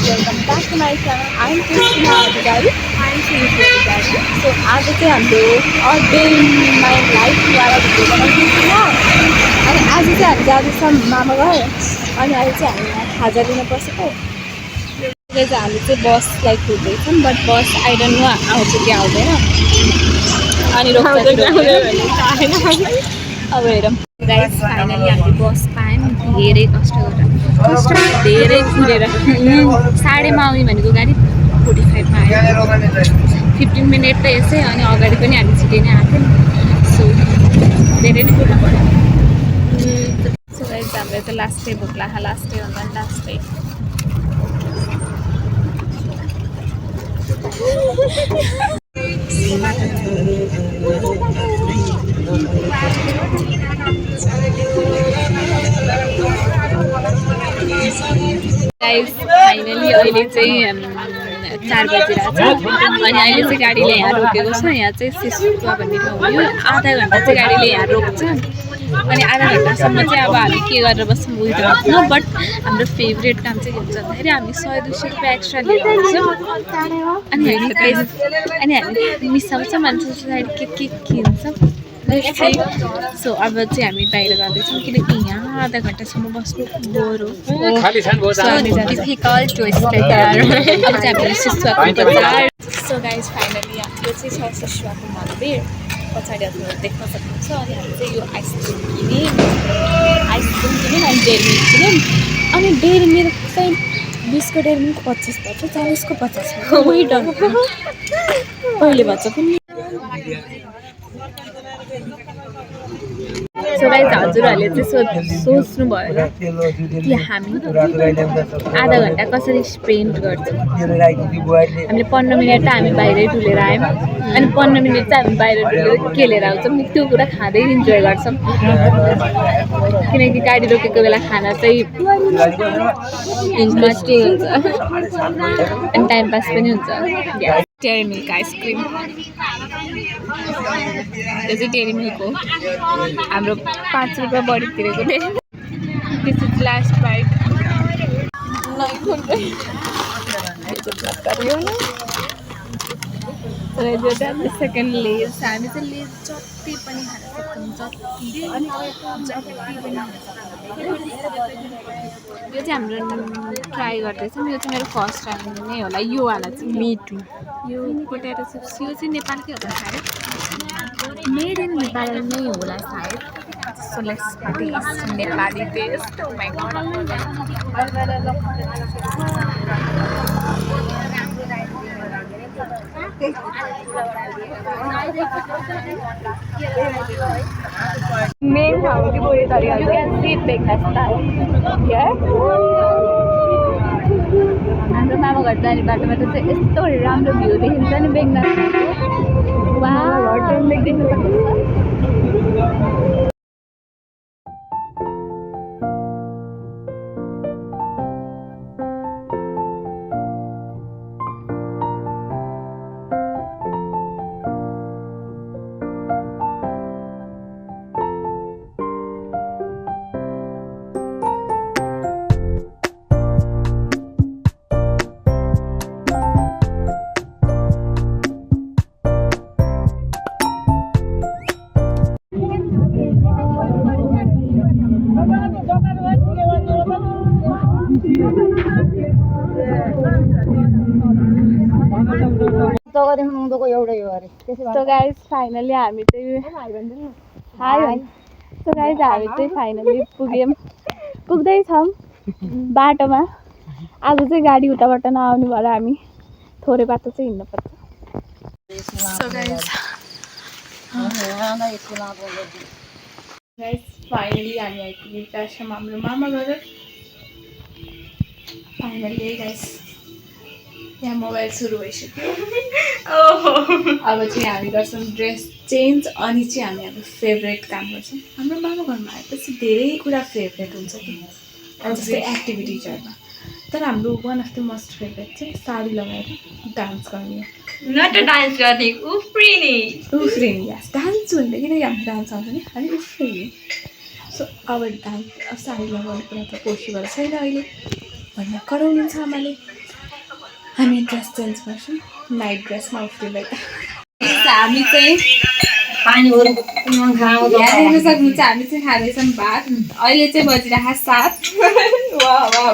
Welcome back to my channel. I'm Krishna Adhikari. I'm Krishna Adhikari. So आज चाहिँ हाम्रो day in my लाइफद्वारा video बनाउँदैछौँ अनि आज चाहिँ हामी जाँदैछौँ मामा घर अनि अहिले चाहिँ हामी यहाँ खाजा लिन बसेको अहिले चाहिँ हामी चाहिँ बसलाई कुर्दैछौँ but bus I don't know आउँछ कि आउँदैन अनि अब हेरौँ गाइस फाइनली हामीले बस पायौँ धेरै कष्ट गरेर धेरै कुरेर 5:30 आउने भनेको गाडी 45 मा आयो 15 मिनट त यसै अनि अगाडि पनि हामी छिटै नै आएको सो धेरै नै कुर्नु पर्यो सो गाइस हाम्रो त लास्टै भोक लाग्यो लास्टै भन्दा लास्टै गाइस फाइनली अहिले चाहिँ 4 बजिरहेको छ अनि अहिले चाहिँ गाडीले यहाँ रोकेको छ यहाँ चाहिँ सिसुवा भन्ने ठाउँ हो यो आधा घन्टा चाहिँ गाडीले यहाँ रोक्छ अनि आधा घन्टासम्म चाहिँ अब हामी के गरेर बस्छौँ बुझ्दैन बट हाम्रो फेभरेट काम चाहिँ के हुन्छ भन्दाखेरि हामी 100-200 रुपियाँ एक्स्ट्रा लिएर आउँछौँ अनि हामी मिसाउँछौँ मान्छे के किन्छौँ सो अब चाहिँ हामी बाहिर जाँदैछौँ किनकि यहाँ आधा घन्टासम्म बस्नु बोर हो डिफिकल्ट टु स्टे देयर अब चाहिँ हामीले सिसुवाको बजार सो गाइस फाइनली यो चाहिँ छ सिसुवाको मन्दिर पछाडि हजुर देख्न सक्नुहुन्छ अनि हामी चाहिँ यो आइसक्रिम किन्यौँ अनि डेरी मिल्क किन्यौँ अनि डेरी मिल्क चाहिँ 20 को डेरी मिल्क 25 पर्छ 40 को 50 उही डन पहिले भन्छ पनि सो गाइस हजुरहरूले चाहिँ सोच्नु भयो कि हामी आधा घन्टा कसरी स्पेन्ड गर्छौँ हामीले 15 मिनट त हामी बाहिरै डुलेर आयौँ अनि 15 मिनट चाहिँ हामी बाहिर डुलेर केलेर आउँछौँ त्यो कुरा खाँदै इन्जोय गर्छौँ किनकि गाडी रोकेको बेला खाना चाहिँ इन्ट्रेस्टिङ हुन्छ अनि टाइम पास पनि हुन्छ डेरी मिल्क आइसक्रिम यो चाहिँ डेरी मिल्क हो हाम्रो 5 रुपियाँ बढी तिरेको this is last bite second Lay's हामी चाहिँ लेज जति पनि खान सक्छौँ यो चाहिँ हाम्रो ट्राई गर्दैछौँ यो चाहिँ मेरो फर्स्ट टाइम नै होला यो वाला चाहिँ मिठो यो पोटेटो चिप्स यो चाहिँ नेपालकै होला सायद मेड इन नेपाल नै होला सायद so let's taste Nepali taste ओ माय मेन ठाउँ कि बोली तरिका यु क्यान सी बेगनास्ता हाम्रो मामा घर जाने बाटोमा त चाहिँ यस्तो राम्रो भ्यू देखिन्छ नि बेगनास्ताको वाह घर देख्न सक्नुहुन्छ So guys, finally हामी चाहिँ So guys, हामी चाहिँ finally पुग्दैछौँ बाटोमा आज चाहिँ गाडी उताबाट नआउनु भएर हामी थोरै बाटो चाहिँ हिँड्नुपर्छ So guys, finally हामी आइपुगेका छौँ हाम्रो मामा घर फाइनली गाइस यहाँ मोबाइल सुरु भइसक्यो अब चाहिँ हामी गर्छौँ ड्रेस चेन्ज अनि चाहिँ हामी हाम्रो फेभरेट काम गर्छौँ हाम्रो मामा घरमा आएपछि धेरै कुरा फेभरेट हुन्छ कि जस्तै एक्टिभिटिजहरूमा तर हाम्रो one of the most favourite चाहिँ साडी लगाएर डान्स गर्ने नट डान्स गर्ने उफ्रिने यस डान्स हुँदैन किनकि हाम्रो डान्स आउँछ नि अनि उफ्रिने सो अब डान्स साडी लगाउने कुरा त पोसिबल छैन अहिले भन्ने कराउनुहुन्छ आमाले हामी ड्रेस चेन्ज गर्छौँ नाइट ड्रेसमा उफ्रिँदै हामी चाहिँ पानीहरू खाऊ यहाँ देख्न सक्नुहुन्छ हामी चाहिँ खाँदैछौँ भात अहिले चाहिँ बजिरहेको 7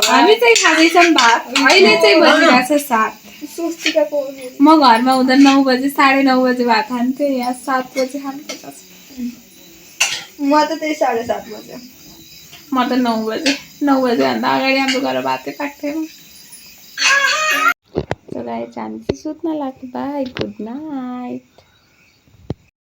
हामी चाहिँ खाँदैछौँ भात अहिले चाहिँ बजिरहेको 7 म घरमा हुँदा 9 बजे 9:30 बजे भात खान्थेँ यहाँ 7 बजे खानुपर्छ म त त्यही 7:30 बजे म त 9 बजे 9 बजेभन्दा अगाडि हाम्रो घर भातै पाक्थेन चलो गाइस हामी चाहिँ सुत्न लाग्यो बाई गुड नाइट